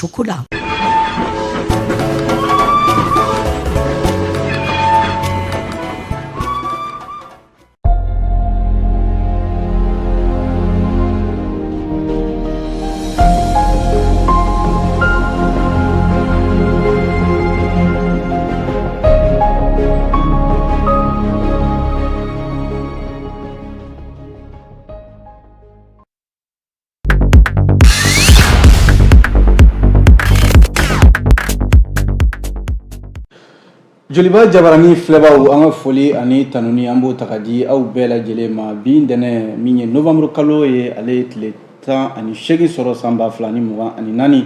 chocolat. Joliba Jabarani filɛbaaw an ka foli ani tanuni an b'o ta ka di aw bɛɛ lajɛlen ma bi ntɛnɛn min ye novembre kalo ye ale ye tile 18 sɔrɔ san 2024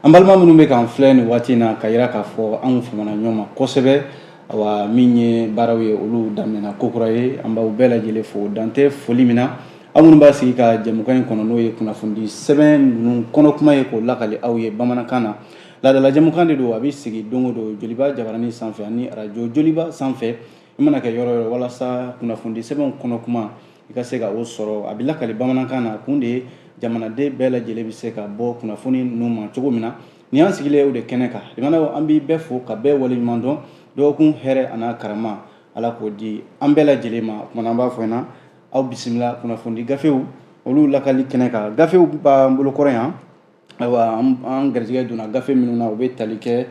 an balima minnu bɛ k'an filɛ nin waati in na ka yira k'a fɔ anw famana ɲɔgɔn ma kosɛbɛ awa min ye baaraw ye olu daminɛna ko kura ye an b'aw bɛɛ lajɛlen fo dantɛ foli min na aw minnu b'a sigi ka jɛmukan in kɔnɔ n'o ye kunnafoni sɛbɛn ninnu kɔnɔkuma ye k'o lakali aw ye bamanankan na laadala jɛmukan de don a bɛ sigi don o don Joliba Jabarani sanfɛ ani arajo Joliba sanfɛ i mana kɛ yɔrɔ yɔrɔ walasa kunnafoni sɛbɛnw kɔnɔkuma i ka se ka o sɔrɔ a bɛ lakali bamanankan na kun de ye jamanaden bɛɛ lajɛlen bɛ se ka bɔ kunnafoni ninnu ma cogo min na nin y'an sigilen o de kɛnɛ kan jamanaw an b'i bɛɛ fo ka bɛɛ waleɲuman dɔn dɔgɔkun hɛrɛ an'a karama ala k'o di an bɛɛ lajɛlen ma kumana an b'a fɔ na aw bisimila kunnafoni gafew olu lakali kɛnɛ kan gafew b'an bolo kɔrɔ yan awa an garijɛgɛ donna gafe minnu na u bɛ tali kɛ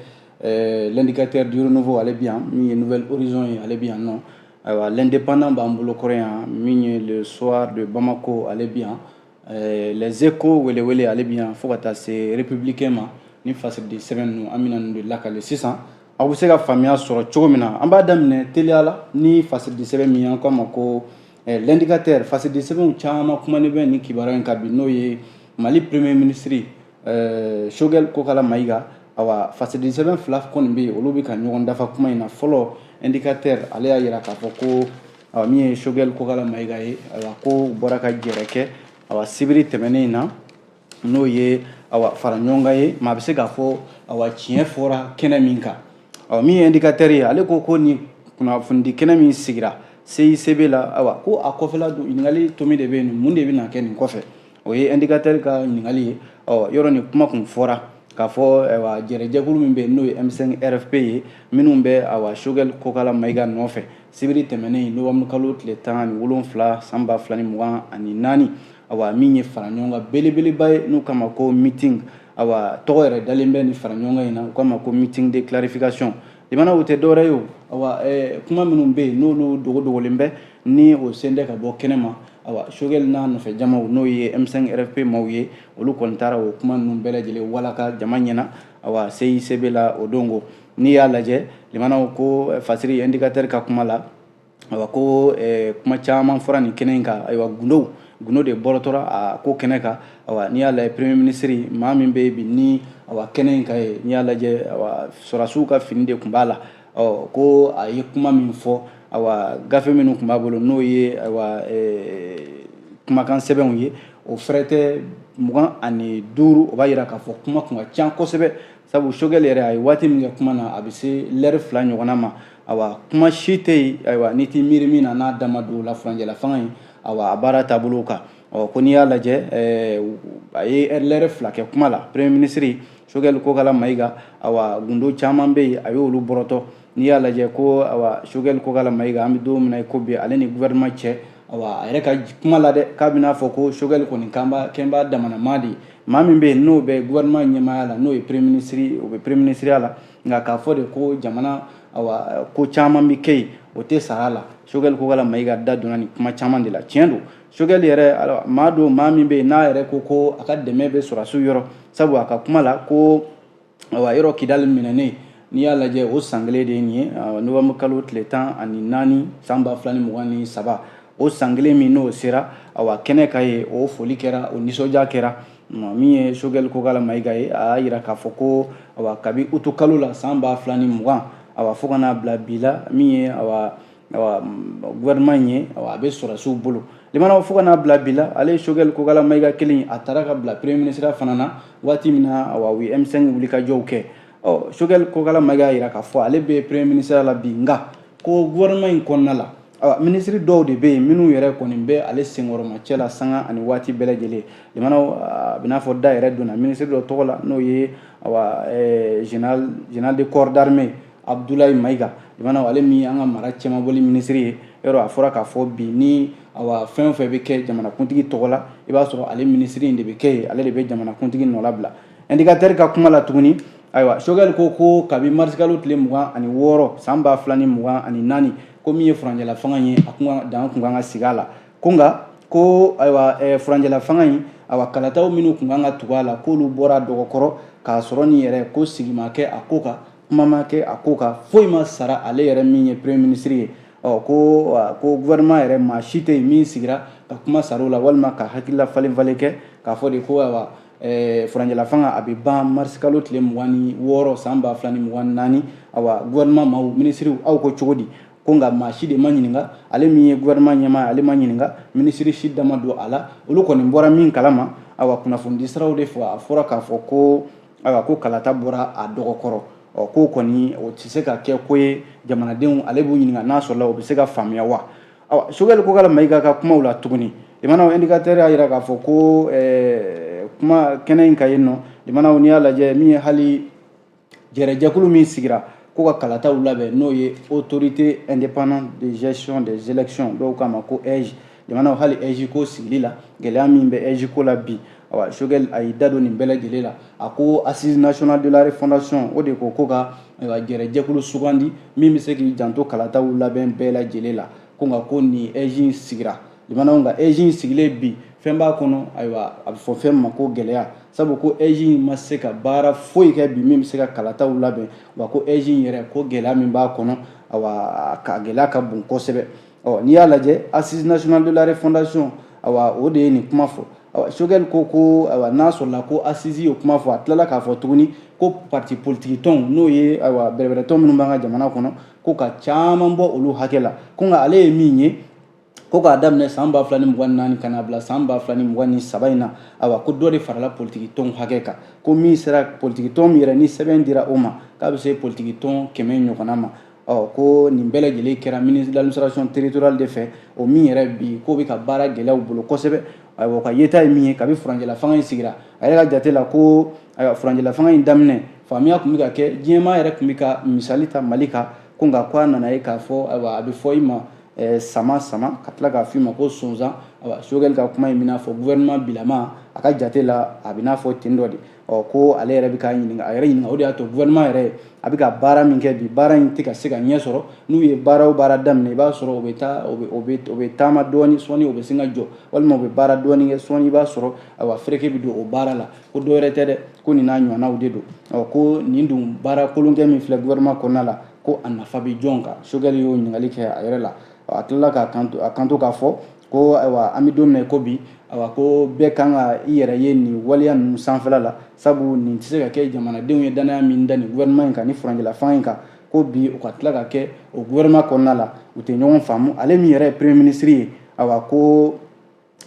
l'indicateur du renouveau ale bɛ yan min ye nouvelle horizon ye ale bɛ yan nɔ ayiwa l'indépendant b'an bolo kɔrɔ yan min ye le soir de Bamako ale bɛ yan les échos welewele ale bɛ yan fo ka taa se républicain ma ni fasilidi sɛbɛn ninnu an bɛna ninnu de lakale sisan aw bɛ se ka faamuya sɔrɔ cogo min na an b'a daminɛ teliya la ni fasilidi sɛbɛn min an k'a ma ko l'indicateur fasilidi sɛbɛnw caman kumanen bɛ ni kibaruya in kan bi n'o ye Mali premier ministre Choguel Kokala Maïga awa fasilidi sɛbɛn fila kɔni bɛ yen olu bɛ ka ɲɔgɔn dafa kuma in na fɔlɔ indicateur ale y'a jira k'a fɔ ko awa min ye Choguel Kokala Maïga ye awa ko bɔra ka gɛrɛ kɛ awa sibiri tɛmɛnen in na n'o ye awa fara ɲɔgɔn kan ye maa bɛ se k'a fɔ awa tiɲɛ fɔra kɛnɛ min kan awa min ye indicateur ye ale ko ni kunnafoni kɛnɛ min sigira CICB la awa ko a kɔfɛla don ɲininkali tomi de bɛ yen mun de bɛ na kɛ nin kɔfɛ o ye indicateur ka ɲininkali ye yɔrɔ ni kuma kun fɔra k'a fɔ awa jɛrɛjɛkulu min bɛ yen n'o ye M5 RFP ye minnu bɛ awa Choguel Kokala Maïga nɔfɛ sibiri tɛmɛnen novembre kalo tile 17 san 2024 awa min ye fara ɲɔgɔn kan belebeleba ye n'u kama ko meeting awa tɔgɔ yɛrɛ dalen bɛ ni fara ɲɔgɔn kan in na u kama ko meeting de clarification jamanaw tɛ dɔwɛrɛ ye o awa kuma minnu bɛ yen n'olu dogodogolen bɛ ni o sen tɛ ka bɔ kɛnɛ ma awa Choguel n'a nɔfɛ jamaw n'o ye M5 RFP maaw ye olu kɔni taara o kuma ninnu bɛɛ lajɛlen walaka jama ɲɛna awa CICB la o dongo n'i y'a lajɛ jamanaw ko fasiri indicateur ka kuma la awa ko kuma caman fɔra nin kɛnɛ in kan ayiwa gundo de bɔrɔtɔra a ko kɛnɛ kan awa n'i y'a lajɛ premier ministre maa min bɛ bi ni awa kɛnɛ in kan ye n'i y'a lajɛ awa sɔrɔdasiw ka fini de tun b'a la ko a ye kuma min fɔ awa gafe minnu tun b'a bolo n'o ye awa kumakan sɛbɛnw ye o fɛrɛ tɛ 25 o b'a jira k'a fɔ kuma kun ka ca kosɛbɛ sabu Choguel yɛrɛ a ye waati min kɛ kuma na a bɛ se l'heure 2 ɲɔgɔnna ma awa kuma si tɛ yen ayiwa n'i t'i miiri min na n'a da ma don o la furancɛla fanga in awa a baara taabolo kan ko n'i y'a lajɛ a ye l'heure 2 kɛ kuma la premier ministre Choguel Kokala Maïga awa gundo caman bɛ yen a y'olu bɔrɔtɔ n'i y'a lajɛ ko awa Choguel Kokala Maïga an bɛ don min na i ko bi ale ni gouvernement cɛ awa a yɛrɛ ka kuma la dɛ k'a bɛna fɔ ko Choguel kɔni kɛn b'a damana maa de ye maa min bɛ yen n'o bɛ gouvernement ɲɛmaaya la n'o ye premier ministre o bɛ premier ministeriya la nka k'a fɔ de ko jamana awa ko caman bɛ kɛ yen o tɛ sara la Choguel Kokala Maïga da donna nin kuma caman de la tiɲɛ don Choguel yɛrɛ maa don maa min bɛ yen n'a yɛrɛ ko a ka dɛmɛ bɛ sɔrɔdasiw yɔrɔ sabu a ka kuma la ko awa yɔrɔ Kidali minɛnen n'i y'a lajɛ o san kelen de ye nin ye novembre kalo tile 14 san 2023 o san kelen min n'o sera awa kɛnɛ ka ye o foli kɛra o nisɔndiya kɛra min ye Choguel Kokala Maïga ye a y'a jira k'a fɔ ko awa kabi utu kalo la san 2020 awa fo ka n'a bila bi la min ye awa gouvernement ye awa a bɛ sɔrɔdasiw bolo limanaw fo ka n'a bila bi la ale Choguel Kokala Maïga kelen a taara ka bila premier ministre fana na waati min na awa u ye M5 wulikajɔw kɛ Choguel Kokala Maïga y'a jira k'a fɔ ale bɛ premier ministre la bi nka ko gouvernement in kɔnɔna la ministre dɔw de bɛ yen minnu yɛrɛ kɔni bɛ ale senkɔrɔmacɛ la sanga ani waati bɛɛ lajɛlen limanaw a bɛ n'a fɔ da yɛrɛ donna ministre dɔ tɔgɔ la n'o ye général de corps d'armée Abdoulaye Maïga limanaw ale min an ka mara cɛmabɔli ministre ye yɔrɔ a fɔra k'a fɔ bi ni fɛn o fɛn bɛ kɛ jamanakuntigi tɔgɔ la i b'a sɔrɔ ale ministre in de bɛ kɛ yen ale de bɛ jamanakuntigi nɔ labila indicateur ka kuma la tuguni ayiwa Choguel ko kabi mars kalo tile 26 san 2024 ko min ye furanjɛla fanga ye a kun kan ka sigi a la ko nka ko ayiwa furanjɛla fanga in kalataw minnu kun kan ka tugu a la k'olu bɔra dɔgɔkɔrɔ k'a sɔrɔ nin yɛrɛ ko sigi ma kɛ a ko kan kuma ma kɛ a ko kan foyi ma sara ale yɛrɛ min ye premier ministre ye ko gouvernement yɛrɛ maa si tɛ yen min sigira ka kuma sara o la walima ka hakilila falen-falen kɛ k'a fɔ de ko furanjɛla fanga a bɛ ban mars kalo tile 26 san 2024 gouvernement maaw ministre aw ko cogo di ko nka maa si de ma ɲininka ale min ye gouvernement ɲɛmaa ale ma ɲininka ministre si dama don a la olu kɔni bɔra min kalama kunnafoni siraw de fɔ a fɔra k'a fɔ ko kalata bɔra a dɔgɔkɔrɔ ko kɔni o tɛ se ka kɛ ko ye jamanadenw ale b'u ɲininka n'a sɔrɔla o bɛ se ka faamuya wa Choguel ko k'ale Mayiga ka kumaw la tuguni limanaw indicateur y'a jira k'a fɔ ko kuma kɛnɛ in ka yen nɔ limanaw n'i y'a lajɛ min ye hali jɛrɛjɛkulu min sigira ko ka kalataw labɛn n'o ye autorité indépendante de gestion des élections dɔw k'a ma ko EJ limanaw hali EJ ko sigili la gɛlɛya min bɛ EJ ko la bi Choguel a y'i da don nin bɛɛ lajɛlen la a ko assise nationale de la refondation o de ko ka jɛrɛjɛkulu sugandi min bɛ se k'i janto kalataw labɛn bɛɛ lajɛlen la ko nka ko nin EJ sigira limanaw nka EJ sigilen bi fɛn b'a kɔnɔ ayiwa a bɛ fɔ fɛn ma ko gɛlɛya sabu ko EJ ma se ka baara foyi kɛ bi min bɛ se ka kalataw labɛn wa ko EJ yɛrɛ ko gɛlɛya min b'a kɔnɔ ka gɛlɛya ka bon kosɛbɛ n'i y'a lajɛ assise nationale de la refondation o de ye nin kuma fɔ Choguel ko n'a sɔrɔla ko assise y'o kuma fɔ a tilala k'a fɔ tuguni ko parti politique tɔnw n'o ye bɛrɛbɛrɛ tɔn minnu b'an ka jamana kɔnɔ ko ka caman bɔ olu hakɛ la ko nka ale ye min ye ko k'a daminɛ san 2024 ka na bila san 2023 in na ko dɔ de farala politique tɔn hakɛ kan ko min sera politique tɔn min yɛrɛ ni sɛbɛn dira o ma k'a bɛ se politique tɔn 100 ɲɔgɔnna ma ko nin bɛɛ lajɛlen kɛra ministre de l'administration territoriale de fɛ o min yɛrɛ bi ko bɛ ka baara gɛlɛyaw bolo kosɛbɛ ka yeta ye min ye kabi furanjɛla fanga in sigira a yɛrɛ ka jate la ko furanjɛla fanga in daminɛ faamuya tun bɛ ka kɛ diɲɛmaa yɛrɛ tun bɛ ka misali ta Mali kan ko nka ko a nana ye k'a fɔ a bɛ fɔ i ma sama ka tila k'a f'i ma ko sonsan Choguel ka kuma in bɛ n'a fɔ gouvernement bilama a ka jate la a bɛ n'a fɔ ten dɔ de ko ale yɛrɛ bɛ k'a ɲininka a yɛrɛ ɲininka o de y'a to gouvernement yɛrɛ a bɛ ka baara min kɛ bi baara in tɛ ka se ka ɲɛ sɔrɔ n'u ye baara o baara daminɛ i b'a sɔrɔ o bɛ taama dɔɔni sɔɔni o bɛ se ka jɔ walima o bɛ baara dɔɔni kɛ sɔɔni i b'a sɔrɔ fereke bɛ don o baara la ko dɔ wɛrɛ tɛ dɛ ko nin n'a ɲɔgɔnnaw de don ko nin dun baara kolonkɛ min filɛ gouvernement kɔnɔna la ko a nafa bɛ jɔn kan Choguel y'o ɲininkali kɛ a yɛrɛ la a tilala k'a kanto k'a fɔ ko an bɛ don min na ko bi ko bɛɛ kan ka i yɛrɛ ye nin waleya ninnu sanfɛla la sabu nin tɛ se ka kɛ jamanadenw ye danaya min da nin gouvernement in kan ni furanjɛla fanga in kan ko bi o ka tila ka kɛ o gouvernement kɔnɔna la u tɛ ɲɔgɔn faamu ale min yɛrɛ ye premier ministre ye ko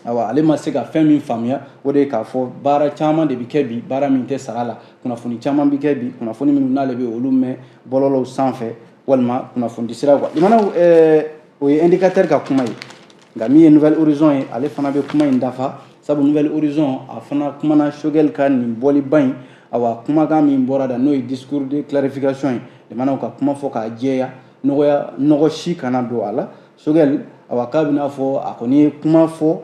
ale ma se ka fɛn min faamuya o de ye k'a fɔ baara caman de bɛ kɛ bi baara min tɛ sara la kunnafoni caman bɛ kɛ bi kunnafoni minnu n'ale bɛ olu mɛn bɔlɔlɔw sanfɛ walima kunnafoni sira limanaw o ye indicateur ka kuma ye nka min ye nouvelle horizon ye ale fana bɛ kuma in dafa sabu nouvelle horizon a fana kumana Choguel ka nin bɔliba in kumakan min bɔra da n'o ye discours de clarification ye limanaw ka kuma fɔ k'a jɛya nɔgɔ si kana don a la Choguel k'a bɛ n'a fɔ a kɔni ye kuma fɔ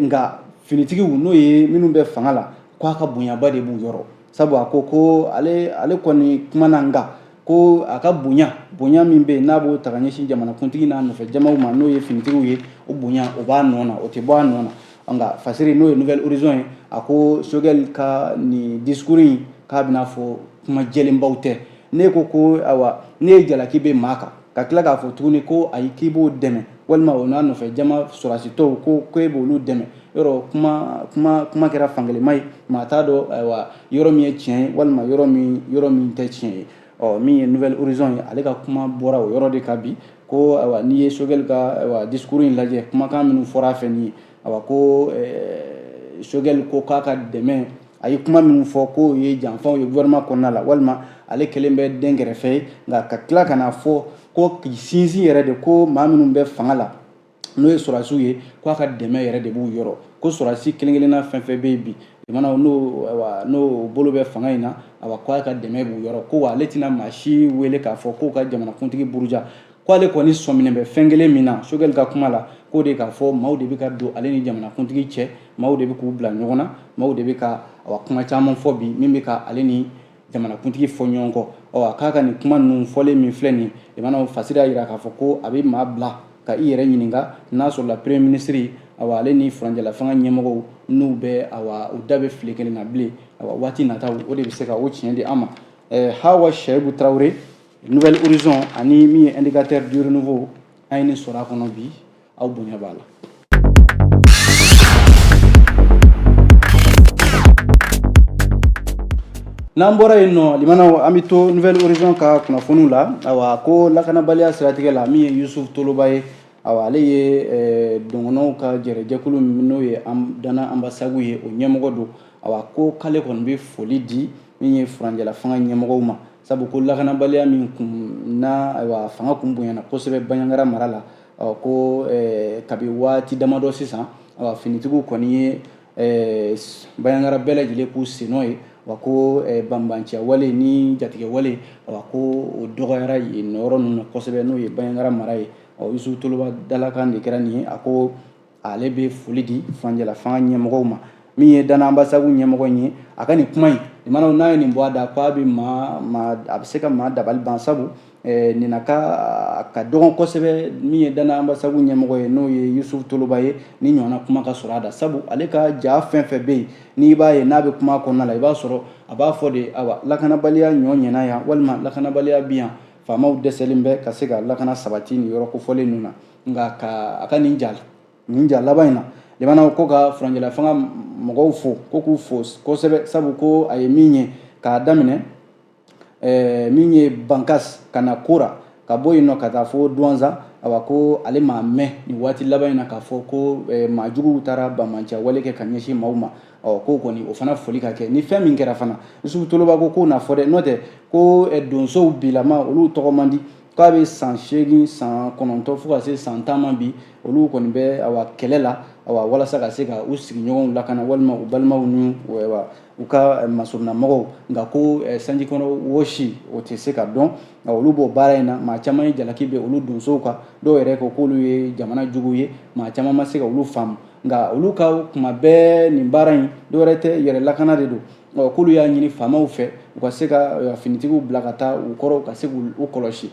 nka finitigiw n'o ye minnu bɛ fanga la k'a ka bonyaba de b'u yɔrɔ sabu a ko ale kɔni kumana nka ko a ka bonya min bɛ yen n'a b'o ta ka ɲɛsin jamanakuntigi n'a nɔfɛ jamaw ma n'o ye finitigiw ye o bonya o b'a nɔ na o tɛ bɔ a nɔ na nka fasiri n'o ye nouvelle horizon ye ko Choguel ka nin discours in k'a bɛna fɔ kuma jɛlenbaw tɛ ne ko ne ye jalaki bɛ maa kan ka tila k'a fɔ tuguni ko ayi k'i b'o dɛmɛ walima o n'a nɔfɛ jama sɔrɔsitɔw ko e b'olu dɛmɛ yɔrɔ kuma kɛra fankelenma ye maa t'a dɔn yɔrɔ min ye tiɲɛ ye walima yɔrɔ min tɛ tiɲɛ ye min ye nouvelle horizon ye ale ka kuma bɔra o yɔrɔ de kan bi ko n'i ye Choguel ka discours in lajɛ kumakan minnu fɔra a fɛ nin ye ko Choguel ko k'a ka dɛmɛ a ye kuma minnu fɔ k'o ye janfanw ye gouvernement kɔnɔna la walima ale kelen bɛ den kɛrɛfɛ ye nka ka tila ka na fɔ ko k'i sinsin yɛrɛ de ko maa minnu bɛ fanga la n'o ye sɔrɔdasiw ye k'a ka dɛmɛ yɛrɛ de b'u yɔrɔ ko sɔrɔdasi kelen kelenna fɛn fɛn bɛ yen bi jamana n'o bolo bɛ fanga in na k'a ka dɛmɛ b'u yɔrɔ ko ale tɛna maa si wele k'a fɔ k'o ka jamanakuntigi buruja k'ale kɔni sɔminɛ bɛ fɛn kelen min na Choguel ka kuma la k'o de k'a fɔ maaw de bɛ ka don ale ni jamanakuntigi cɛ maaw de bɛ k'u bila ɲɔgɔn na maaw de bɛ ka kuma caman fɔ bi min bɛ ka ale ni jamanakuntigi fɔ ɲɔgɔn kɔ k'a ka nin kuma ninnu fɔlen min filɛ nin ye fasiri y'a jira k'a fɔ ko a bɛ maa bila ka i yɛrɛ ɲininka n'a sɔrɔla premier ministre ale ni furancɛla fanga ɲɛmɔgɔw n'u bɛ u da bɛ file kelen na bilen waati nataw o de bɛ se ka o tiɲɛ di an ma Hawa Chaïbou Traoré Nouvelle Horizon ani min ye indicateur du renouveau an ye nin sɔrɔ a kɔnɔ bi aw bonya b'a la. N'an bɔra yen nɔ limanaw an bɛ to Nouvelle Horizon ka kunnafoniw la ko lakanabaliya siratigɛ la min ye Yusuf Toloba ye ale ye dɔngɔnɔw ka jɛrɛjɛkulu n'o ye Dana Ambasagu ye o ɲɛmɔgɔ don ko k'ale kɔni bɛ foli di min ye furancɛla fanga ɲɛmɔgɔw ma sabu ko lakanabaliya min fanga kun bonyana kosɛbɛ Bandiagara mara la ko kabi waati damadɔ sisan finitigiw kɔni ye Bandiagara bɛɛ lajɛlen k'u sennɔ ye ko banbanciya wale ni jatigɛ wale ko o dɔgɔyara yen yɔrɔ ninnu na kosɛbɛ n'o ye Bandiagara mara ye Yusuf Toloba dalakan de kɛra nin ye ko ale bɛ foli di furancɛla fanga ɲɛmɔgɔw ma min ye Dana Ambasagu ɲɛmɔgɔ in ye a ka nin kuma in limanaw n'a ye nin bɔ a da k'a bɛ se ka maa dabali ban sabu nin na ka dɔgɔn kosɛbɛ min ye Dana Ambasagu ɲɛmɔgɔ ye n'o ye Yusuf Toloba ye ni ɲɔgɔnna kuma ka sɔrɔ a da sabu ale ka ja fɛn fɛn bɛ yen n'i b'a ye n'a bɛ kuma kɔnɔna la i b'a sɔrɔ a b'a fɔ de lakanabaliya ɲɛna yan walima lakanabaliya bi yan faamaw dɛsɛlen bɛ ka se ka lakana sabati nin yɔrɔ kofɔlen ninnu na nka a ka nin ja laban in na limanaw ko ka furancɛla fanga mɔgɔw fo ko k'u fo kosɛbɛ sabu ko a ye min ye k'a daminɛ min ye Bankas ka na Kora ka bɔ yen nɔ ka taa fo Douentza ko ale m'a mɛn nin waati laban in na k'a fɔ ko maajuguw taara banbanciya wale kɛ ka ɲɛsin maaw ma ko kɔni o fana foli ka kɛ ni fɛn min kɛra fana Yusuf Toloba ko k'o na fɔ dɛ n'o tɛ ko donsow bilama olu tɔgɔ man di k'a bɛ san 8 san 9 fo ka se san 10 ma bi olu kɔni bɛ kɛlɛ la walasa ka se ka u sigiɲɔgɔnw lakana walima u balimaw ni u ka masurunamɔgɔw nka ko sanji kɔnɔ wɔsi o tɛ se ka dɔn olu b'o baara in na maa caman ye jalaki bɛ olu donsow kan dɔw yɛrɛ ko k'olu ye jamana juguw ye maa caman ma se ka olu faamu nka olu ka kuma bɛɛ nin baara in dɔwɛrɛ tɛ yɛrɛ lakana de don k'olu y'a ɲini faamaw fɛ u ka se ka finitigiw bila ka taa u kɔrɔ ka se k'u kɔlɔsi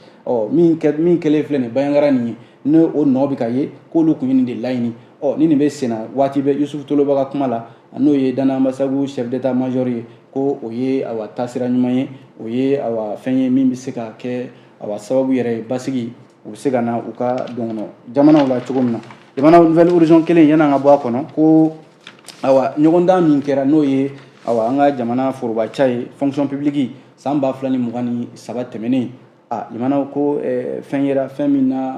min kɛlen filɛ nin Bandiagara nin ye ni o nɔ bɛ ka ye k'olu kun ye nin de laɲini ni nin bɛ senna waati bɛɛ Yusuf Toloba ka kuma la n'o ye Dana Ambasagu chef d'état major ye ko o ye taasira ɲuman ye o ye fɛn ye min bɛ se ka kɛ sababu yɛrɛ ye basigi u bɛ se ka na u ka dɔnkɔnɔ jamanaw la cogo min na jamana Nouvelle Horizon kelen yan'an ka bɔ a kɔnɔ ko ɲɔgɔndan min kɛra n'o ye an ka jamana forobaca ye fonction publique san 2023 tɛmɛnen limanaw ko fɛn yera fɛn min na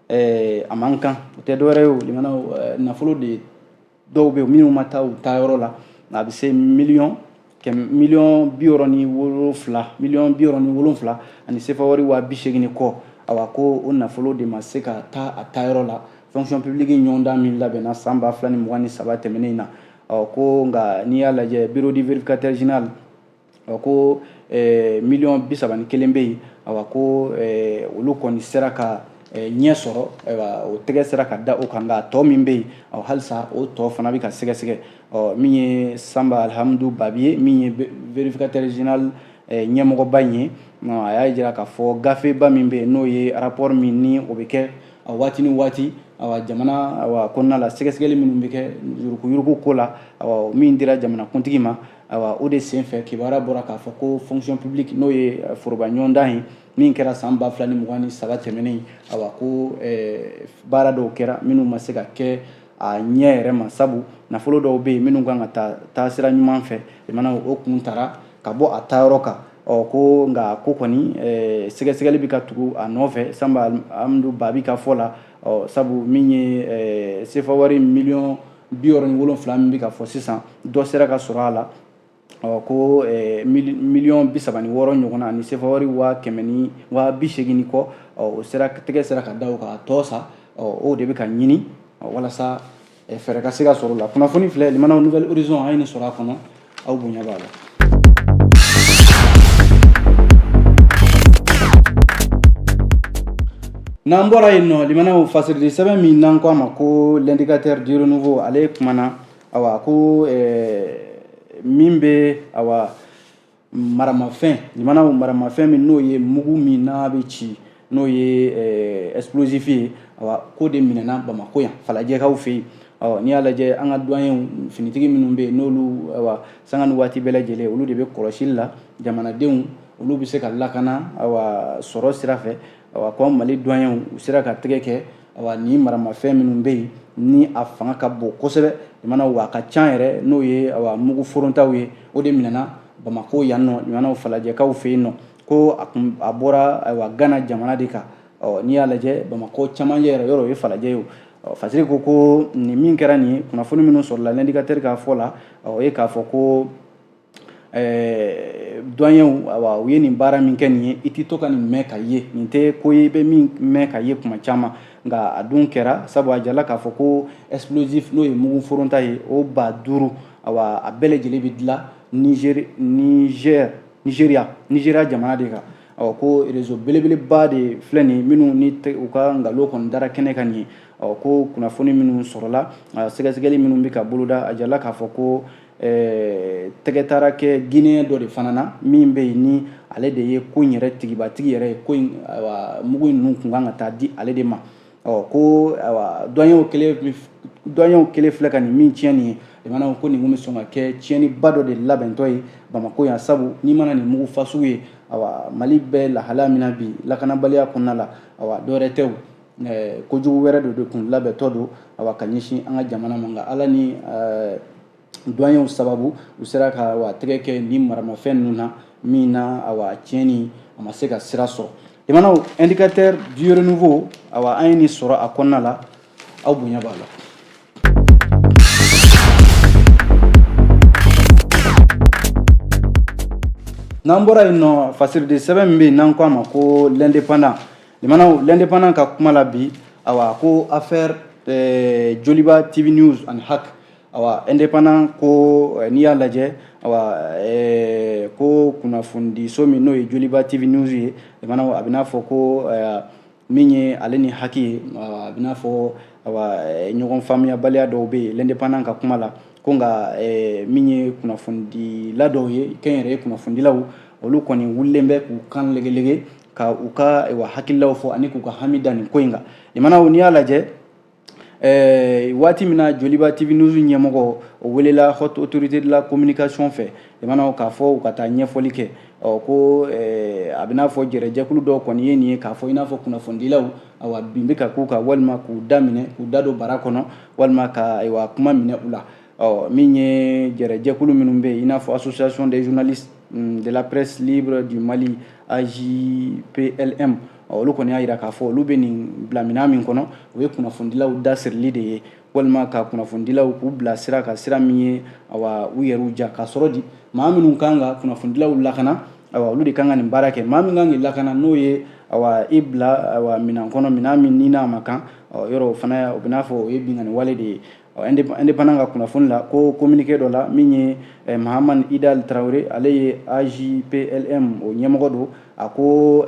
a man kan o tɛ dɔwɛrɛ ye o limanaw nafolo de dɔw bɛ yen minnu ma taa u taa yɔrɔ la a bɛ se miliyɔn 67 ani sefa wari 80,000 kɔ ko o nafolo de ma se ka taa a taa yɔrɔ la fonction publique ɲɔgɔndan min labɛnna san 2023 tɛmɛnen na ko nka n'i y'a lajɛ bureau du vérificateur général ko miliyɔn 31 bɛ yen ko olu kɔni sera ka ɲɛ sɔrɔ o tɛgɛ sera ka da o kan nka tɔ min bɛ yen halisa o tɔ fana bɛ ka sɛgɛsɛgɛ min ye Sanba Alhamdu Babi ye min ye vérificateur général ɲɛmɔgɔba in ye a y'a jira k'a fɔ gafeba min bɛ yen n'o ye rapport min ni o bɛ kɛ waati ni waati jamana kɔnɔna la sɛgɛsɛgɛli minnu bɛ kɛ yuruguyurugu ko la min dira jamanakuntigi ma o de senfɛ kibaruya bɔra k'a fɔ ko fonction publique n'o ye foroba ɲɔgɔndan ye min kɛra san 2023 tɛmɛnen ko baara dɔw kɛra minnu ma se ka kɛ a ɲɛ yɛrɛ ma sabu nafolo dɔw bɛ yen minnu kan ka taa sira ɲuman fɛ o kun taara ka bɔ a taayɔrɔ kan ko nka ko kɔni sɛgɛsɛgɛli bɛ ka tugu a nɔfɛ Sanba Alhamdu Babi ka fɔ la sabu min ye sefa wari miliyɔn 67 min bɛ ka fɔ sisan dɔ sera ka sɔrɔ a la ko miliyɔn 36 ɲɔgɔnna ani sefawari 180,000 kɔ o sera ka da o ka tɔ sa o de bɛ ka ɲini walasa fɛɛrɛ ka se ka sɔrɔ la. kunnafoni filɛ Limanaw Nouvelle Horizon a ye nin sɔrɔ a kɔnɔ aw bonya b'a la. n'an bɔra yen nɔ Limanaw fasirili sɛbɛn min n'an ko a ma ko l'indicateur du renouveau ale kumana ko min bɛ maramafɛn Limanaw maramafɛn min n'o ye mugu min n'a bɛ ci n'o ye explosif ye ko de minɛna Bamako yan Falajɛkaw fɛ yen. n'i y'a lajɛ an ka doyen finitigi minnu bɛ yen n'olu sanga ni waati bɛɛ lajɛlen olu de bɛ kɔlɔsili la jamanadenw olu bɛ se ka lakana sɔrɔ sira fɛ ko Mali doyen u sera ka tɛgɛ kɛ ni maramafɛn minnu bɛ yen ni a fanga ka bon kosɛbɛ Limanaw a ka ca yɛrɛ n'o ye mugu forontaw ye o de minɛna Bamako yan nɔ Limanaw Falajɛkaw fɛ yen nɔ ko a bɔra Gana jamana de kan. n'i y'a lajɛ Bamako camancɛ yɛrɛ yɔrɔ o ye Falajɛ ye fasiri ko nin min kɛra nin ye kunnafoni minnu sɔrɔla l'indicateur ka fɔ la o ye k'a fɔ ko doyen u ye nin baara min kɛ nin ye i tɛ to ka nin mɛn ka ye nin tɛ ko ye i bɛ min mɛn ka ye kuma caman nka a dun kɛra sabu a jala k'a fɔ ko explosif n'o ye mugu foronta ye o 5000 a bɛɛ lajɛlen bɛ dilan Nigéria jamana de kan. ko réseau belebeleba de filɛ nin ye minnu ni u ka nkalon kɔni dara kɛnɛ kan nin ye ko kunnafoni minnu sɔrɔla sɛgɛsɛgɛli minnu bɛ ka boloda a jala k'a fɔ ko tɛgɛ taara kɛ Guinéen dɔ de fana na min bɛ yen ni ale de ye ko in yɛrɛ tigibatigi yɛrɛ ye ko in mugu in ninnu tun kan ka taa di ale de ma. ko doyen kelen filɛ ka nin min tiɲɛ nin ye Limanaw ko nin kun bɛ sɔn ka kɛ tiɲɛniba dɔ de labɛntɔ ye Bamako yan sabu n'i mana nin mugu fasugu ye Mali bɛ lahalaya min na bi lakanabaliya kɔnɔna la dɔwɛrɛ tɛ kojugu wɛrɛ de kun labɛntɔ don ka ɲɛsin an ka jamana ma nka Ala ni doyen sababu u sera ka tɛgɛ kɛ nin maramafɛn ninnu na min na tiɲɛni a ma se ka sira sɔrɔ. Limanaw indicateur du renouveau an ye nin sɔrɔ a kɔnɔna la aw bonya b'a la. n'an bɔra yen nɔ fasirili sɛbɛn min bɛ yen n'an ko a ma ko l'indépendant Limanaw l'indépendant ka kuma la bi ko affaire Joliba TV News and Hack indépendant ko n'i y'a lajɛ ko kunnafonidiso min n'o ye Joliba TV News ye Limanaw a bɛ n'a fɔ ko min ye ale ni Hack ye a bɛ n'a fɔ ɲɔgɔn faamuyabaliya dɔw bɛ yen l'indépendant ka kuma la ko nka min ye kunnafonidila dɔw ye kɛnyɛrɛye kunnafonidilaw olu kɔni wulilen bɛ k'u kan legelege ka u ka hakililaw fɔ ani k'u ka hami da nin ko in kan. Limanaw n'i y'a lajɛ waati min na Joliba TV News ɲɛmɔgɔ o welela haute autorité de la communication fɛ Limanaw k'a fɔ u ka taa ɲɛfɔli kɛ ko a bɛ n'a fɔ jɛrɛjɛkulu dɔw kɔni ye nin ye k'a fɔ i n'a fɔ kunnafonidilaw bin bɛ ka k'u kan walima k'u da minɛ k'u da don bara kɔnɔ walima ka kuma minɛ u la. min ye jɛrɛjɛkulu minnu bɛ yen i n'a fɔ association des journalistes de la presse libre du Mali AJPLM olu kɔni y'a jira k'a fɔ olu bɛ nin bila minɛn min kɔnɔ o ye kunnafonidilaw dasirili de ye walima ka kunnafonidilaw k'u bila sira ka sira min ye u yɛrɛw ja k'a sɔrɔ di maa minnu kan ka kunnafonidilaw lakana olu de kan ka nin baara kɛ maa min kan k'i lakana n'o ye i bila minɛn kɔnɔ minɛn min ni n'a ma kan yɔrɔ o fana o bɛ n'a fɔ o ye binkani wale de ye. indépendant ka kunnafoni la ko communiqué dɔ la min ye Mahamane Idal Traoré ale ye AJPLM o ɲɛmɔgɔ don a ko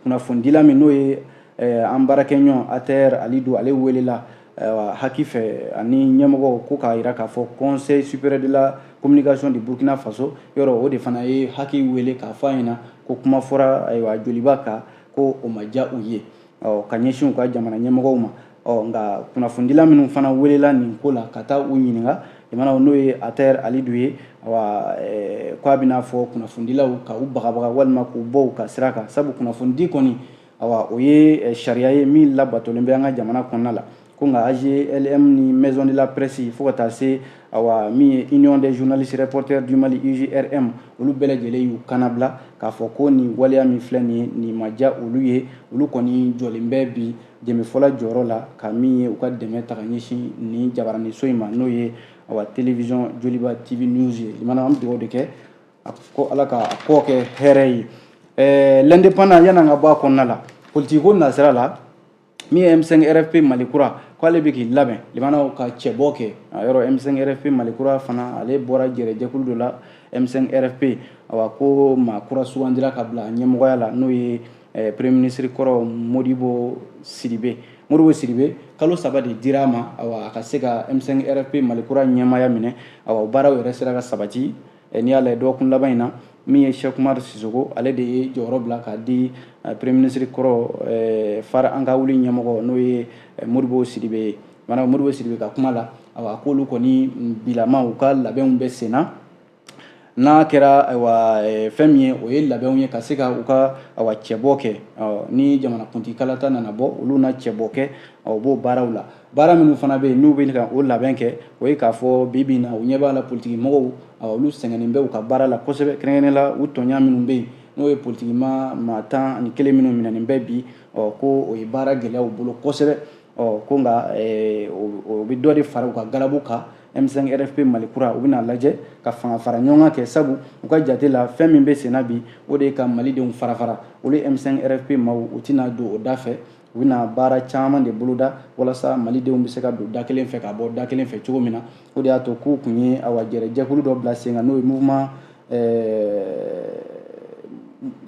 kunnafonidila min n'o ye an baarakɛɲɔgɔn ATR Alidu ale welela Hack fɛ ani ɲɛmɔgɔ ko k'a jira k'a fɔ conseil supérieur de la communication de Burkina Faso yɔrɔ o de fana ye Hack wele k'a fɔ a ɲɛna ko kuma fɔra Joliba kan ko o ma diya u ye ka ɲɛsin u ka jamana ɲɛmɔgɔw ma. nka kunnafonidila minnu fana welela nin ko la ka taa u ɲininka Limanaw n'o ye ATR Alidu ye ko a bɛna fɔ kunnafonidilaw ka u bagabaga walima k'u bɔ u ka sira kan sabu kunnafonidi kɔni o ye sariya ye min labatolen bɛ an ka jamana kɔnɔna la ko nka AJLM ni maison de la presse fo ka taa se min ye union des journalistes reporters du Mali UJRM olu bɛɛ lajɛlen y'u kanabila k'a fɔ ko nin waleya min filɛ nin ye nin ma diya olu ye olu kɔni jɔlen bɛ bi dɛmɛfɔla jɔyɔrɔ la ka min ye u ka dɛmɛ ta ka ɲɛsin nin jabaraniso in ma n'o ye awa télévision Joliba TV News ye limana am dugawu de kɛ ko ala ka ko kɛ hɛrɛ ye l'indépendant yana nga bɔ kɔnɔna la politique ko nasira la min ye M5 RFP Malikura ko ale bɛ k'i labɛn limana ka cɛbɔ kɛ yɔrɔ M5 RFP Malikura fana ale bɔra jɛrɛjɛkulu dɔ la M5 RFP awa ko maa kura sugandira ka bila ɲɛmɔgɔya la n'o ye premier ministre kɔrɔ Modibo Sidibe kalo 3 de dira ma awa a ka se ka M5 RFP Malikura ɲɛmaya minɛ awa baaraw yɛrɛ sera ka sabati n'i y'a lajɛ dɔgɔkun laban in na min ye Cheikh Umar Sisoko ale de ye jɔyɔrɔ bila k'a di premier ministre kɔrɔ fara an ka wuli ɲɛmɔgɔ n'o ye Modibo Sidibe ye maanaam Modibo Sidibe ka kuma la awa k'olu kɔni bilama u ka labɛnw bɛ sen na n'a kɛra fɛn min ye o ye labɛnw ye ka se ka u ka cɛbɔ kɛ ni jamanakuntigi kalata nana bɔ olu na cɛbɔ kɛ u b'o baaraw la baara minnu fana bɛ yen n'u bɛ ka o labɛn kɛ o ye k'a fɔ bi bi in na u ɲɛ b'a la politiki mɔgɔw olu sɛgɛnnen bɛ u ka baara la kosɛbɛ kɛrɛnkɛrɛnnen la u tɔɲa minnu bɛ yen n'o ye politiki maa 11 minnu minɛnen bɛ bi ko o ye baara gɛlɛyaw bolo kosɛbɛ ko nka o bɛ dɔ de fara u ka galabu kan M5 RFP Malikura u bɛna lajɛ ka fanga fara ɲɔgɔn kɛ sabu u ka jate la fɛn min bɛ senna bi o de ye ka malidenw fara fara olu M5 RFP maaw u tɛna don o da fɛ u bɛna baara caman de boloda walasa malidenw bɛ se ka don da kelen fɛ ka bɔ da kelen fɛ cogo min na o de y'a to k'u kun ye jɛrɛjɛkulu dɔ bila sen kan n'o ye mouvement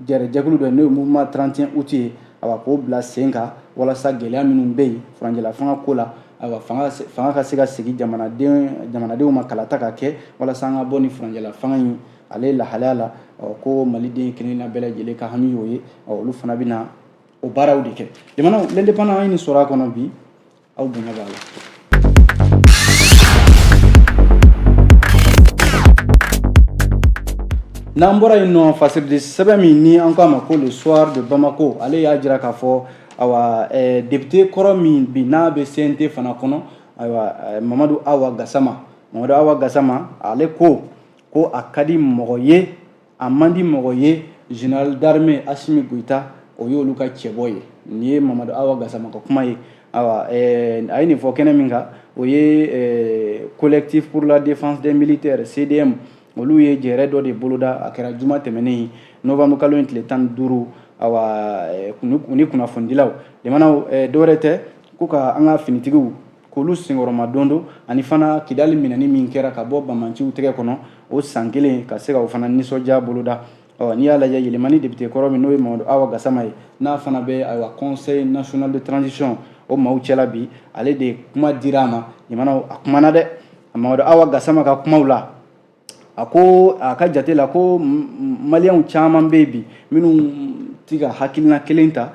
jɛrɛjɛkulu dɔ n'o ye mouvement 31 août ye k'o bila sen kan walasa gɛlɛya minnu bɛ yen furancɛla fanga ko la fanga ka se ka segin jamanadenw ma kalata ka kɛ walasa an ka bɔ ni furancɛla fanga in ale lahalaya la ko maliden kelen bɛɛ lajɛlen ka hami y'o ye olu fana bɛna o baaraw de kɛ jamana l'indépendant an ye nin sɔrɔ a kɔnɔ bi aw bonya b'a la. N'an bɔra yen nɔ fasiridi sɛbɛn min ni an k'a ma ko le soir de Bamako ale y'a jira k'a fɔ député kɔrɔ min bi n'a bɛ CNT fana kɔnɔ Mamadu Awa Gassama ale ko a ka di mɔgɔ ye a man di mɔgɔ ye général d'armée Assimi Goïta o y'olu ka cɛbɔ ye nin ye Mamadu Awa Gassama ka kuma ye a ye nin fɔ kɛnɛ min kan o ye collectif pour la défense des militaires CDM olu ye jɛrɛ dɔ de boloda a kɛra juma tɛmɛnen novembre kalo in tile 15 u ni kunnafonidilaw jamanaw dɔwɛrɛ tɛ ko ka an ka finitigiw k'olu senkɔrɔma dondo ani fana kidali minɛni min kɛra ka bɔ bamanciw tɛgɛ kɔnɔ o san kelen ka se ka o fana nisɔndiya boloda n'i y'a lajɛ yɛlɛmani député kɔrɔ min n'o ye Mamadu Awa Gassama ye n'a fana bɛ conseil national de transition o maaw cɛla bi ale de kuma dira a ma jamanaw a kumana dɛ Mamadu Awa Gassama ka kumaw la a ko a ka jate la ko maliyɛnw caman bɛ bi minnu ti ka hakilina kelen ta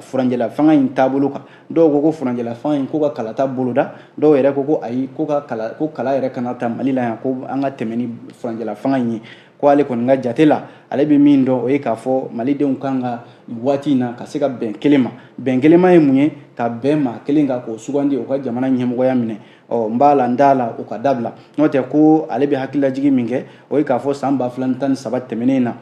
furancɛla fanga in taabolo kan dɔw ko furancɛla fanga in ko ka kalata boloda dɔw yɛrɛ ko ayi ko kala yɛrɛ kana ta Mali la yan ko an ka tɛmɛ ni furancɛla fanga in ye ko ale kɔni ka jate la ale bɛ min dɔn o ye k'a fɔ malidenw kan ka waati in na ka se ka bɛn kelen ma bɛn kelen ma ye mun ye ka bɛn maa kelen kan k'o sugandi o ka jamana ɲɛmɔgɔya minɛ n b'a la n t'a la o ka dabila n'o tɛ ko ale bɛ hakililajigi min kɛ o ye k'a fɔ san 2013 tɛmɛnen na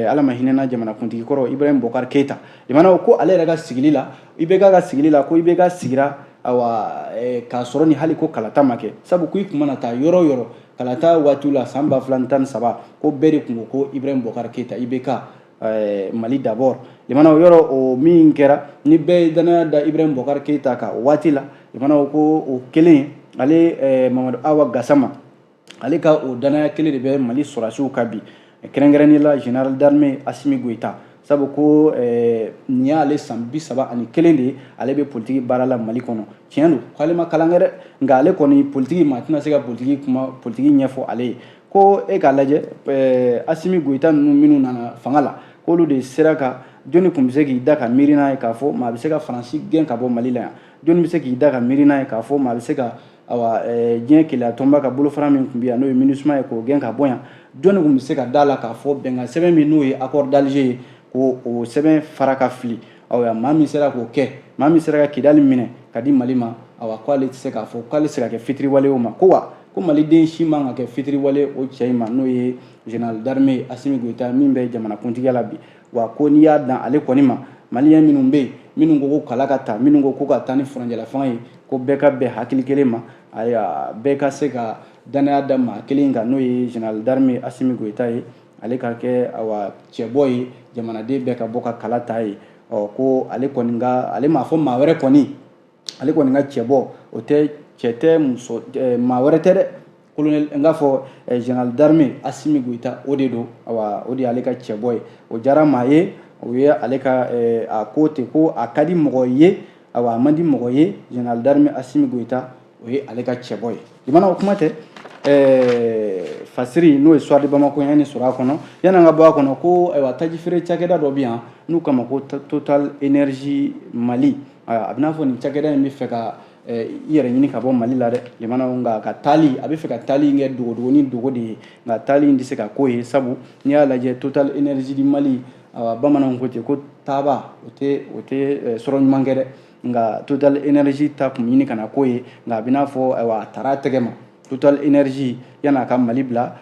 ala ma hinɛna jamanakuntigi kɔrɔ Ibrahim Bokar Keita jamanaw ko ale yɛrɛ ka sigili la IBK ka sigili la ko IBK sigira k'a sɔrɔ ni hali ko kalata ma kɛ sabu ko i kun mana taa yɔrɔ o yɔrɔ kalata waatiw la san 2013 ko bɛɛ de kun ko Ibrahim Bokar Keita IBK Mali d'abord jamanaw yɔrɔ o min kɛra ni bɛɛ ye danaya da Ibrahim Bokar Keita kan o waati la jamanaw ko o kelen ale Mamadu Awa Gassama ale ka o danaya kelen de bɛ Mali sɔrɔsiw ka bi kɛrɛnkɛrɛnnen la général d'armée Assimi Goïta sabu ko nin y'ale san 31 de ye ale bɛ politiki baara la Mali kɔnɔ tiɲɛ don k'ale ma kalan kɛ dɛ nka ale kɔni politiki ma tɛna se ka politiki ɲɛfɔ ale ye ko e k'a lajɛ Assimi Goïta ninnu minnu nana fanga la k'olu de sera ka jɔnni tun bɛ se k'i da ka miiri n'a ye k'a fɔ maa bɛ se ka Faransi gɛn ka bɔ Mali la yan jɔnni bɛ se k'i da ka miiri n'a ye k'a fɔ maa bɛ se ka diɲɛ kelenya tɔnba ka bolofara min tun bɛ yan n'o ye MINUSMA ye k'o gɛn ka bɔ yan jɔnni tun bɛ se ka da la k'a fɔ bɛnkan sɛbɛn min n'o ye accord d'Alger ye k'o sɛbɛn fara ka fili maa min sera k'o kɛ maa min sera ka kidali minɛ ka di Mali ma k'ale tɛ se k'a fɔ k'ale tɛ se ka kɛ fitiriwale o ma ko maliden si man ka kɛ fitiriwale o cɛ in ma n'o ye général d'armée Assimi Goïta min bɛ jamanakuntigiya la bi wa ko n'i y'a dan ale kɔni ma maliyɛn minnu bɛ yen minnu ko kala ka ta minnu ko ka taa ni furancɛla fanga ye ko bɛɛ ka bɛn hakili kelen ma bɛɛ ka se ka danaya da maa kelen kan n'o ye général d'armée Assimi Goïta ye ale ka kɛ cɛbɔ ye jamanaden bɛɛ ka bɔ ka kala ta ye ko ale kɔni ale m'a fɔ maa wɛrɛ kɔni ale kɔni ka cɛbɔ o tɛ cɛ tɛ muso maa wɛrɛ tɛ dɛ colonel n k'a fɔ général d'armée Assimi Goïta o de don o de y'ale ka cɛbɔ ye o diyara maa ye o ye ale ka a ko ten ko a ka di mɔgɔ ye a man di mɔgɔ ye général d'armée Assimi Goïta o ye ale ka cɛbɔ ye limana o kuma tɛ fasiri n'o ye soir de Bamako ye ni sɔrɔ a kɔnɔ yan'an ka bɔ a kɔnɔ ko taji feere cakɛda dɔ bɛ yan n'u kama ko Total Énergie Mali a bɛ n'a fɔ nin cakɛda in bɛ fɛ ka i yɛrɛ ɲini ka bɔ Mali la dɛ limana nka ka taali a bɛ fɛ ka taali in kɛ dogo ni dogo de ye nka taali in tɛ se ka k'o ye sabu n'i y'a lajɛ Total Énergie du Mali bamananw ko ten ko taaba o tɛ sɔrɔ ɲuman kɛ dɛ nka Total Énergie ta kun ɲini kana k'o ye nka a bɛ n'a fɔ a taara a tɛgɛ ma Total Énergie yan'a ka Mali bila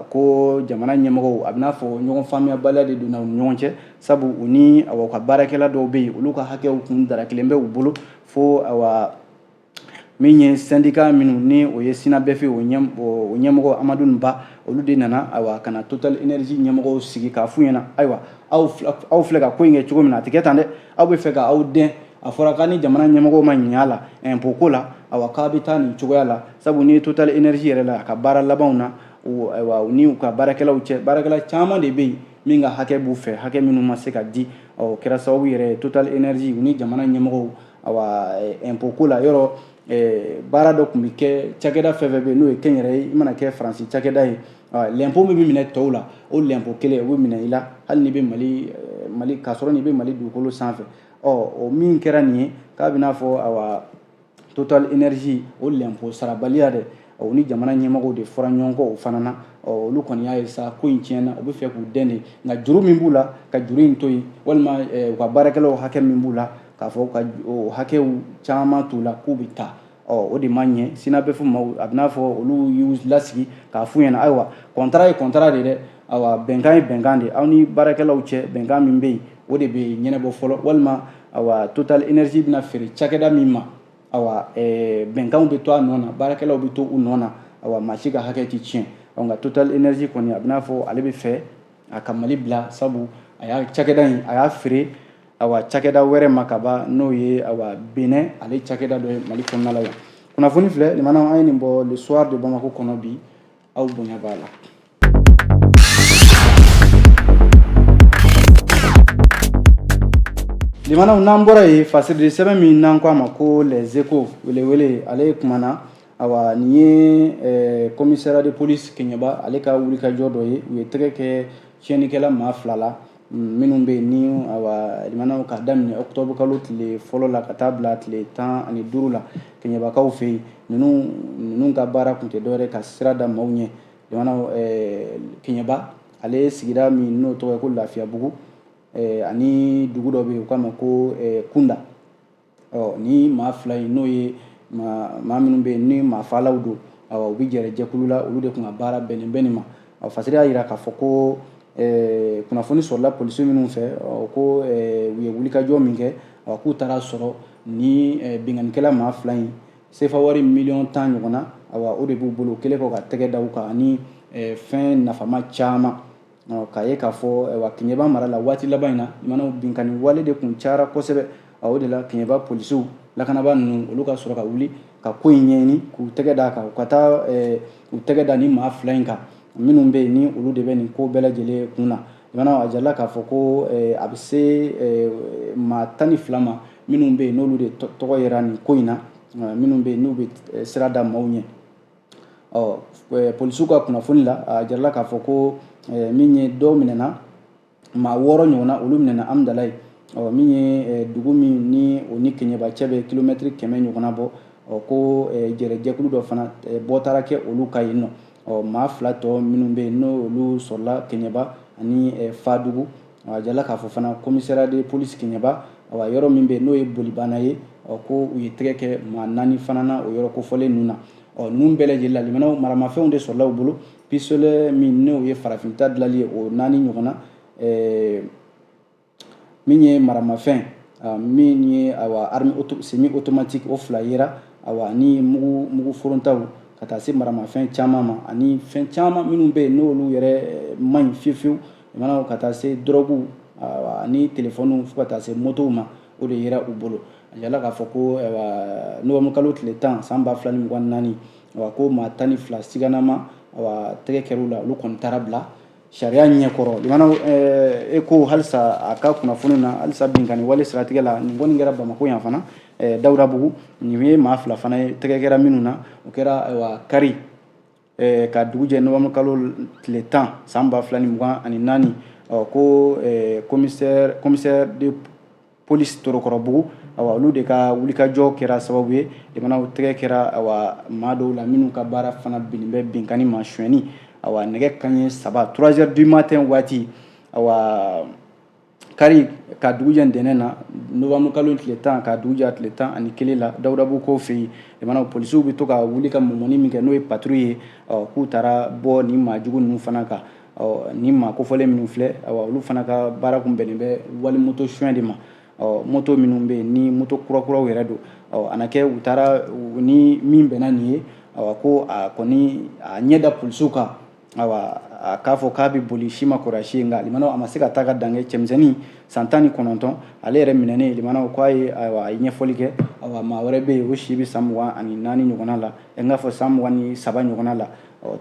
ko jamana ɲɛmɔgɔw a bɛ n'a fɔ ɲɔgɔn faamuyabaliya de donna u ni ɲɔgɔn cɛ sabu u ni u ka baarakɛla dɔw bɛ yen olu ka hakɛw kun darakilen bɛ u bolo fo min ye syndicat minnu ni o ye Sinabefe o ɲɛmɔgɔ Amadu Ba olu de nana ka na Total Énergie ɲɛmɔgɔw sigi k'a f'u ɲɛna ayiwa aw filɛ ka ko in kɛ cogo min na a tɛ kɛ tan dɛ aw bɛ fɛ ka aw den a fɔra k'a ni jamana ɲɛmɔgɔw ma ɲɛ a la impôt ko la k'a bɛ taa nin cogoya la sabu ni Total Énergie yɛrɛ la a ka baara labanw na u ni u ka baarakɛlaw cɛ baarakɛla caman de bɛ yen min ka hakɛ b'u fɛ hakɛ minnu ma se ka di kɛra sababu yɛrɛ Total Énergie u ni jamana ɲɛmɔgɔw impôt ko la yɔrɔ baara dɔ tun bɛ kɛ cakɛda fɛn fɛn bɛ yen n'o ye kɛnyɛrɛ ye i mana kɛ Faransi cakɛda ye l'impôt min bɛ minɛ tɔw la o l'impôt kelen o bɛ minɛ i la hali n'i bɛ Mali k'a sɔrɔ n'i bɛ Mali dugukolo sanfɛ o min kɛra nin ye k'a bɛ n'a fɔ Total Énergie o l'impôt sarabaliya dɛ o ni jamana ɲɛmɔgɔw de fɔra ɲɔgɔn kɔ o fana na olu kɔni y'a ye sa ko in tiɲɛna u bɛ fɛ k'u dɛn de nka juru min b'u la ka juru in to yen walima u ka baarakɛlaw hakɛ min b'u la k'a fɔ ka o hakɛw caman t'u la k'u bɛ taa o de ma ɲɛ Sinabefu maaw a bɛ n'a fɔ olu y'u lasigi k'a f'u ɲɛna ayiwa contrat ye contrat de dɛ bɛnkan ye bɛnkan de aw ni baarakɛlaw cɛ bɛnkan min bɛ yen o de bɛ ɲɛnabɔ fɔlɔ walima Total Énergie bɛna feere cakɛda min ma bɛnkanw bɛ to a nɔ na baarakɛlaw bɛ to u nɔ na maa si ka hakɛ tɛ tiɲɛ nka Total Énergie kɔni a bɛ n'a fɔ ale bɛ fɛ a ka Mali bila sabu a y'a cakɛda in a y'a feere cakɛda wɛrɛ ma ka ban n'o ye Benin ale cakɛda dɔ ye Mali kɔnɔna la yan kunnafoni filɛ limanaw an ye nin bɔ le soir de Bamako kɔnɔ bi aw bonya b'a la. limanaw n'an bɔra yen fasirili sɛbɛn min n'an ko a ma ko les échos welewele ale kumana nin ye commissariat de police Keɲeba ale ka wulikajɔ dɔ ye u ye tɛgɛ kɛ tiɲɛnikɛla maa 2 la minnu bɛ yen ni limanaw ka daminɛ octobre kalo tile fɔlɔ la ka taa bila tile 15 la Keɲebakaw fɛ yen ninnu ka baara tun tɛ dɔwɛrɛ ka sira da maaw ɲɛ limanaw Keɲeba ale sigira min n'o tɔgɔ ye ko Lafiyabugu ani dugu dɔ bɛ yen u k'a ma ko Kunda ni maa 2 in n'o ye maa minnu bɛ yen ni maa faalaw don u bɛ jɛrɛ jɛkulu la olu de tun ka baara bɛnnen bɛ nin ma fasiri y'a jira k'a fɔ ko kunnafoni sɔrɔla polisiw minnu fɛ ko u ye wulikajɔ min kɛ k'u taara sɔrɔ ni bingannikɛla maa 2 in sefa wari miliyɔn 10 ɲɔgɔnna o de b'u bolo o kɛlen kɔ ka tɛgɛ da u kan ani fɛn nafama caman k'a ye k'a fɔ Keɲeba mara la waati laban in na limanaw binkani wale de tun cayara kosɛbɛ o de la Keɲeba polisiw lakanabaa ninnu olu ka sɔrɔ ka wuli ka ko in ɲɛɲini k'u tɛgɛ da kan u ka taa u tɛgɛ da ni maa 2 in kan minnu bɛ yen ni olu de bɛ nin ko bɛɛ lajɛlen kun na limanaw a jarala k'a fɔ ko a bɛ se maa 12 ma minnu bɛ yen n'olu de tɔgɔ yera nin ko in na minnu bɛ yen n'u bɛ sira da maaw ɲɛ polisiw ka kunnafoni la a jarala k'a fɔ ko min ye dɔw minɛna maa 6 ɲɔgɔnna olu minɛna Amdalaye min ye dugu min ni o ni Keɲeba cɛ bɛ kilomɛtiri 100 ɲɔgɔnna bɔ ko jɛrɛjɛkulu dɔ fana bɔ taara kɛ olu ka yen nɔ maa 2 tɔ minnu bɛ yen n'olu sɔrɔla Keɲeba ani Fadugu a jarala k'a fɔ fana commissariat de police Keɲeba yɔrɔ min bɛ yen n'o ye bolibana ye ko u ye tɛgɛ kɛ maa 4 fana na o yɔrɔ kofɔlen ninnu na ninnu bɛɛ lajɛlen la limanaw maramafɛnw de sɔrɔla u bolo pistolet min n'o ye farafinta dilanli ye o 4 ɲɔgɔnna min ye maramafɛn min ye arme semi automatique o 2 yera awa ni mugu forontaw ka taa se maramafɛn caman ma ani fɛn caman minnu bɛ yen n'olu yɛrɛ man ɲi fiyewu mana ka taa se drogue ani téléphone fo ka taa se motow ma o de yera u bolo a yala k'a fɔ ko novembre kalo tile 10 san 2024 ko maa 12 siganama tɛgɛ kɛr'u la olu kɔni taara bila sariya ɲɛkɔrɔ limana e ko halisa a ka kunnafoni na halisa binkani wale siratigɛ la nin kɔni kɛra Bamako yan fana Dawudabugu nin ye maa 2 fana ye tɛgɛ kɛra minnu na o kɛra Kari ka dugu jɛ novembre kalo tile 10 san 2024 ko commissaire de police Torokɔrɔbugu olu de ka wulikajɔ kɛra sababu ye limana o tɛgɛ kɛra maa dɔw la minnu ka baara fana binnen bɛ binkani ma sonyɛni nɛgɛ kanɲɛ 3h du matin waati Kari ka dugu jɛ ntɛnɛn na novembre kalo tile 10 ka dugu jɛ tile 11 la Dawudabugu ko fɛ yen limana polisiw bɛ to ka wuli ka mɔmɔni min kɛ n'o ye patrouille ye k'u taara bɔ nin maajugu ninnu fana kan nin maa kofɔlen minnu filɛ olu fana ka baara kun bɛnnen bɛ wali moto suɲɛ de ma moto minnu bɛ yen ni moto kurakuraw yɛrɛ don a na kɛ u taara ni min bɛnna nin ye ko a kɔni a ɲɛ da polisiw kan a k'a fɔ k'a bɛ boli si ma kɔrɔ si nka limanaw a ma se ka taa ka dan kɛ cɛmisɛnnin san 19 ale yɛrɛ minɛnen limanaw ko a ye ɲɛfɔli kɛ maa wɛrɛ bɛ yen o si bɛ san 24 ɲɔgɔnna la n k'a fɔ san 23 ɲɔgɔnna la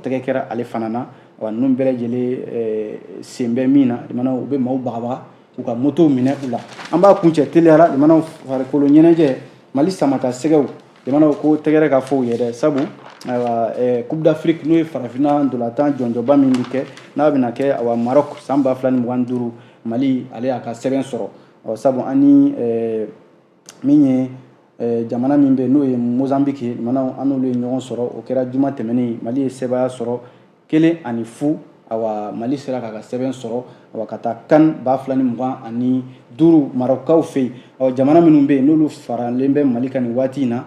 tɛgɛ kɛra ale fana na ninnu bɛɛ lajɛlen sen bɛ min na limanaw u bɛ maaw bagabaga u ka motow minɛ u la an b'a kuncɛ teliyara limanaw farikolo ɲɛnajɛ Mali samata sɛgɛw limanaw ko tɛgɛrɛ ka fɔ u ye dɛ sabu Coupe d'Afrique n'o ye farafinna ndolantan jɔnjɔba min bɛ kɛ n'a bɛna kɛ Maroc san 2025 Mali ale y'a ka sɛbɛn sɔrɔ sabu an ni min ye jamana min bɛ n'o ye Mozambique ye limanaw an n'olu ye ɲɔgɔn sɔrɔ o kɛra juma tɛmɛnen Mali ye sɛbɛya sɔrɔ 1-0 Mali sera k'a ka sɛbɛn sɔrɔ ka taa CAN 2025 Marocaw fɛ yen jamana minnu bɛ yen n'olu faralen bɛ Mali kan nin waati in na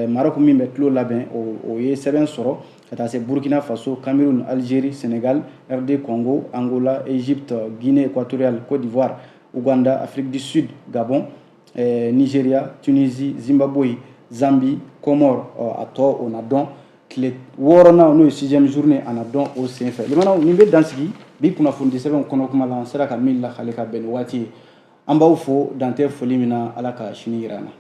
Maroc min bɛ tulo labɛn o ye sɛbɛn sɔrɔ ka taa se Burkina Faso Cameroun Algérie Sénégal RD Congo Angola Égypte Guinée équatoriale Côte d'Ivoire Ouganda Afrique du Sud Gabon Nigeria Tunisie Zimbabwe Zambie Comores a tɔ o na dɔn tile 6nan n'o ye 6e journée a na dɔn o senfɛ limanaw nin bɛ dansigi bi kunnafoni sɛbɛn kɔnɔ kuma la an sera ka min lakale ka bɛn ni waati ye an b'aw fo dan tɛ foli min na Ala ka sini yira an na